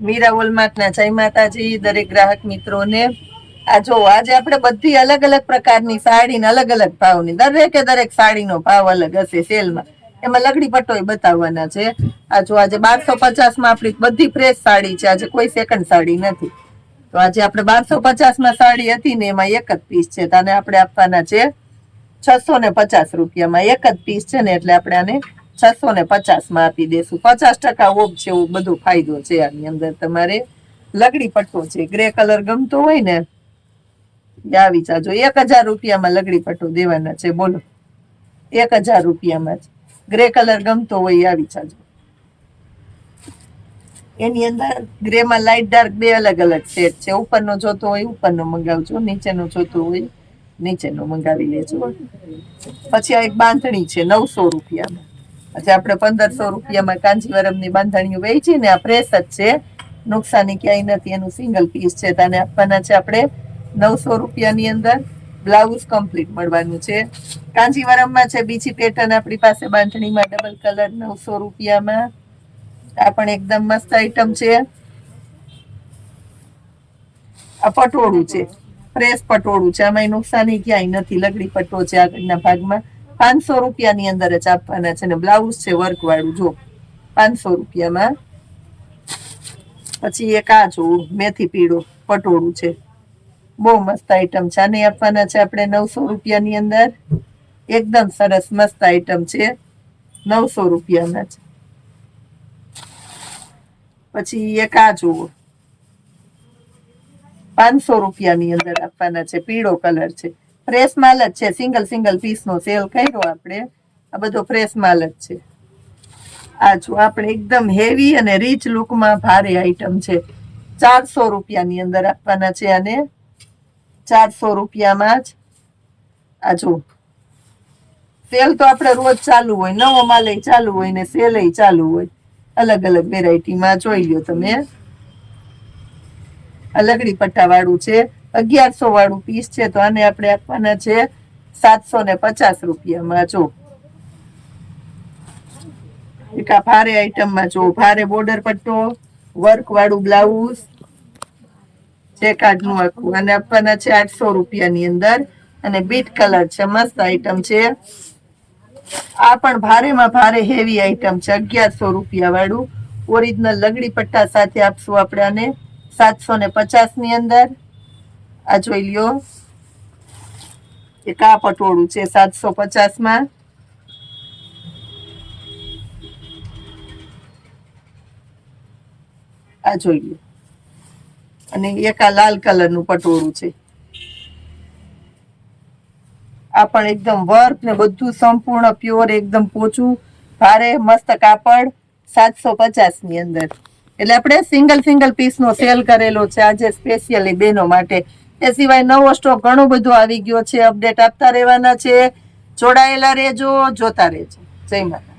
મીરા વોલમાર્ટના જય માતાજી દરેક ગ્રાહક મિત્રોને। આ જો આજે આપણે બધી અલગ અલગ પ્રકારની સાડીને અલગ અલગ ભાવની દરેક સાડીનો ભાવ અલગ હશે સેલમાં। એમાં લગડી પટ્ટોય બતાવવાના છે। આ જો આજે 1250 માં આપણી બધી ફ્રેશ સાડી છે, આજે કોઈ સેકન્ડ સાડી નથી। તો આજે આપણે 1250 માં સાડી હતી ને એમાં એક જ પીસ છે, તને આપણે આપવાના છે 650 રૂપિયામાં। એક જ પીસ છે ને એટલે આપણે આને 650 માં આપી દેશું। 50% ઓફ છે, એવું બધો ફાયદો છે આની અંદર। તમારે લગડી પટ્ટો છે, ગ્રે કલર ગમતો હોય ને આવી જાજો। 1000 રૂપિયામાં લગડી પટ્ટો દેવાના છે, બોલો 1000 રૂપિયામાં જ ગ્રે કલર ગમતો હોય આવી જાજો। એની અંદર ગ્રે માં લાઇટ ડાર્ક બે અલગ અલગ શેડ છે। ઉપરનો જોતો હોય ઉપરનો મંગાવજો, નીચેનો જોતો હોય નીચેનો મંગાવી લેજો। પછી આ એક બાંધણી છે 900 રૂપિયામાં। આજે આપણે 1500 રૂપિયામાં કાંજીવરમની બાંધણીઓ વેચી ને, આ ફ્રેશ જ છે, નુકસાની ક્યાંય નથી। એનું સિંગલ પીસ છે, તને આપવાના છે આપણે 900 રૂપિયાની અંદર। બ્લાઉઝ કમ્પ્લીટ મળવાનું છે। કાંજીવરમમાં છે બીજી પેટર્ન આપણી પાસે બાંધણીમાં ડબલ કલર 900 રૂપિયામાં। આ પણ એકદમ મસ્ત આઈટમ છે। આ પટોળું છે, ફ્રેશ પટોળું છે, આમાં નુકસાની ક્યાંય નથી। લગડી પટ્ટો છે આગળના ભાગમાં, 500 રૂપિયાની અંદર જ આપવાના છે ને બ્લાઉઝ છે વર્ક વાળું, જો 500 રૂપિયામાં। પછી એક આ જો મેથી પીળો પટોળું છે, બહુ મસ્ત આઈટમ છે, આને આપવાના છે આપણે 900 રૂપિયાની અંદર। એકદમ સરસ મસ્ત આઈટમ છે, 900 રૂપિયામાં જ। પછી એક આ જુઓ 500 રૂપિયાની અંદર આપવાના છે, પીળો કલર છે, ફ્રેશ માલ જ છે, સિંગલ પીસ નો સેલ કર્યો આપણે। આ બધો ફ્રેશ માલ જ છે। આ જો આપણે એકદમ હેવી અને રીચ લુકમાં ભારે આઈટમ છે, 400 રૂપિયાની અંદર આપવાના છે આને, 400 રૂપિયામાં જ। આ જો સેલ તો આપણે રોજ ચાલુ હોય, નવો માલ ચાલુ હોય ને સેલ ચાલુ હોય, અલગ અલગ વેરાયટીમાં જોઈ લો તમે। લગડી પટ્ટા વાળું છે, 1100 વાળું પીસ છે, તો આને આપણે આપવાના છે 750 રૂપિયામાં। જો એક આ ભારે આઈટમમાં જો ભારે બોર્ડર પટ્ટો, વર્ક વાળું બ્લાઉઝ, ચેકાર્ડ નું આખું, અને આપવાના છે 800 રૂપિયાની અંદર। અને બીટ કલર છે, મસ્ત આઈટમ છે। આ પણ ભારેમાં ભારે હેવી આઈટમ છે, 1100 રૂપિયા વાળું, ઓરિજિનલ લગડી પટ્ટા સાથે આપશું આપણે આને 750 ની અંદર। આ જોઈ લ્યો, એક આ પટોળું છે 750 માં। આ જોઈ લો, અને એક આ લાલ કલર નું પટોળું છે, આ પણ એકદમ વર્ક ને બધું સંપૂર્ણ પ્યોર, એકદમ પોચું, ભારે મસ્ત કાપડ, 750 ની અંદર। એટલે આપણે સિંગલ પીસ નો સેલ કરેલો છે આજે સ્પેશિયલી બહેનો માટે। એ સિવાય નવો સ્ટોક ઘણો બધો આવી ગયો છે, અપડેટ આપતા રહેવાના છે। જોડાયેલા રહેજો, જોતા રહેજો। જય માતા।